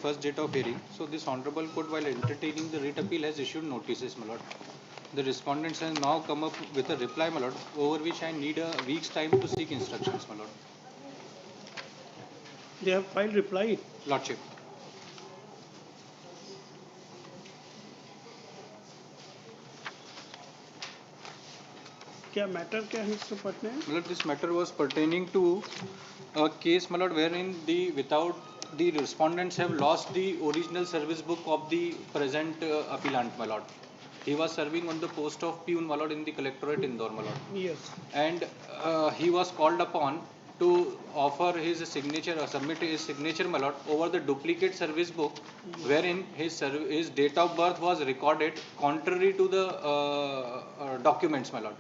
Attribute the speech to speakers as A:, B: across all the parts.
A: first date of hearing. So this honorable court, while entertaining the writ appeal, has issued notices, my lord. The respondents has now come up with a reply, my lord, over which I need a week's time to seek instructions, my lord.
B: They have filed reply.
A: Lordship.
B: क्या matter क्या है mister Patna?
A: My lord, this matter was pertaining to a case, my lord, wherein the respondents have lost the original service book of the present appellant, my lord. He was serving on the post of peon, my lord, in the collectorate Indore, my lord.
B: Yes.
A: And he was called upon to offer his signature or submit his signature, my lord, over the duplicate service book, wherein his date of birth was recorded contrary to the documents, my lord.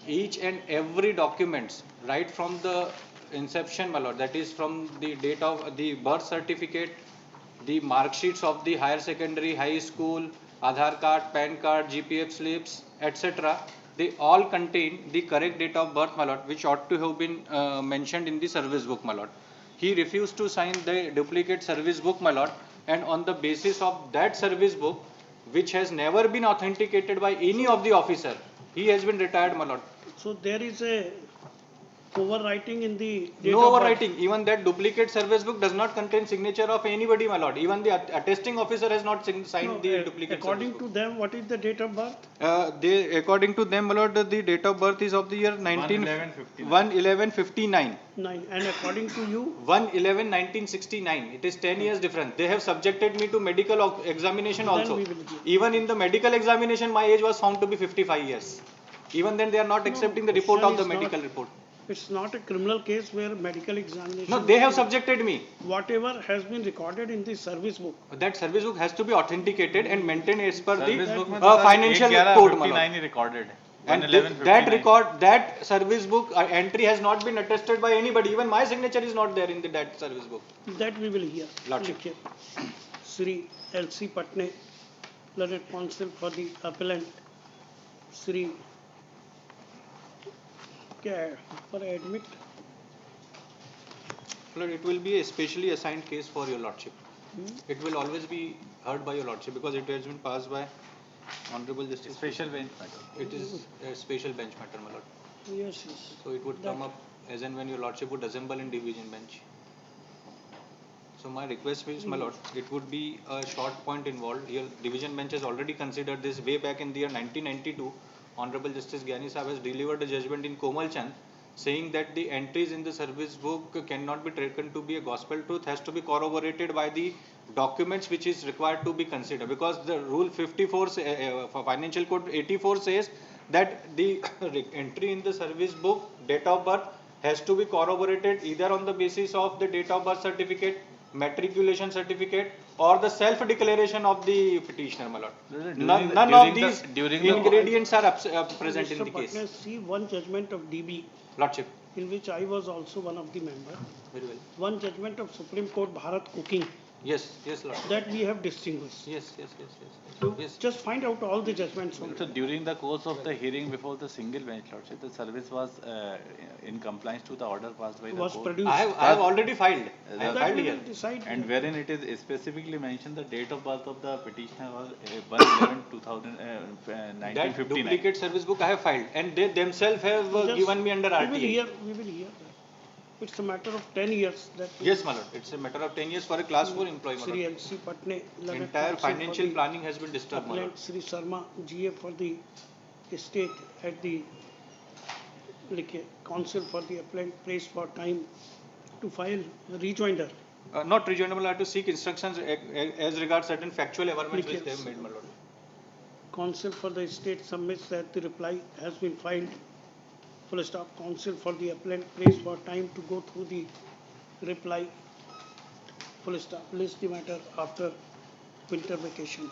A: Each and every documents, right from the inception, my lord, that is from the date of the birth certificate, the mark sheets of the higher secondary, high school, Aadhar card, PAN card, GPF slips, etc. They all contain the correct date of birth, my lord, which ought to have been mentioned in the service book, my lord. He refused to sign the duplicate service book, my lord, and on the basis of that service book, which has never been authenticated by any of the officer, he has been retired, my lord.
B: So there is a overwriting in the date
A: No
B: of birth.
A: overwriting. Even that duplicate service book does not contain signature of anybody, my lord. Even the attesting officer has not signed
B: No,
A: the duplicate
B: according
A: service
B: to
A: book.
B: them, what is the date of birth?
A: According to them, my lord, the date of birth is of the year 1/11/59.
B: 9. And according to you?
A: 1/11/1969. It is 10 years difference. They have subjected me to medical examination
B: Then
A: also.
B: we will give.
A: Even in the medical examination, my age was found to be 55 years. Even then, they are not accepting the report of the medical report.
B: It's not a criminal case where medical examination.
A: No, they have subjected me.
B: Whatever has been recorded in the service book.
A: That service book has to be authenticated and maintained as per the
C: financial
A: code.
C: 59 recorded.
A: And that service book entry has not been attested by anybody. Even my signature is not there in that service book.
B: That we will hear.
A: Lordship.
B: Sri L.C. Patna, learned counsel for the appellant. Sri for admit.
A: Lord, it will be a specially assigned case for your lordship. It will always be heard by your lordship because it has been passed by Honorable Justice.
C: Special bench matter.
A: It is a special bench matter, my lord.
B: Yes, yes.
A: So it would come up as and when your lordship would assemble in division bench. So my request is, my lord, it would be a short point involved. Your division bench has already considered this way back in the year 1992. Honorable Justice Gyani Sahab has delivered a judgment in Komal Chand saying that the entries in the service book cannot be taken to be a gospel truth, has to be corroborated by the documents which is required to be considered, because the rule 54 for financial code 84 says that the entry in the service book date of birth has to be corroborated either on the basis of the date of birth certificate, matriculation certificate, or the self declaration of the petitioner, my lord. None of these ingredients are present in the case.
B: See one judgment of DB,
A: Lordship.
B: in which I was also one of the members.
A: Very well.
B: One judgment of Supreme Court Bharat Cooking.
A: Yes, yes, Lord.
B: That we have distinguished.
A: Yes, yes, yes, yes.
B: So
A: Yes.
B: just find out all the judgments.
C: So during the course of the hearing before the single bench, Lordship, the service was in compliance to the order passed by the
B: Was
C: court.
B: produced.
A: I have already filed. I have
B: That
A: filed
B: we
A: here.
B: will decide.
C: And wherein it is specifically mentioned the date of birth of the petitioner was 1/11/1959.
A: That duplicate service book I have filed, and they themselves have
B: Just-
A: given me under
B: We will
A: RTA.
B: hear. We will hear. It's a matter of 10 years. That
A: Yes, my lord. It's a matter of 10 years for a class 4 employee, my
B: Sri
A: lord.
B: L.C. Patna, learned
A: Entire
B: counsel for
A: financial
B: the
A: planning has been disturbed, my lord.
B: appellant Sri Sharma, GA for the estate at the counsel for the appellant placed for time to file rejoinder.
A: Not rejoinable, I have to seek instructions as regards certain factual averments which they have made, my lord.
B: Counsel for the estate submits that the reply has been filed. Full stop. Counsel for the appellant placed for time to go through the reply. Full stop. List the matter after winter vacation.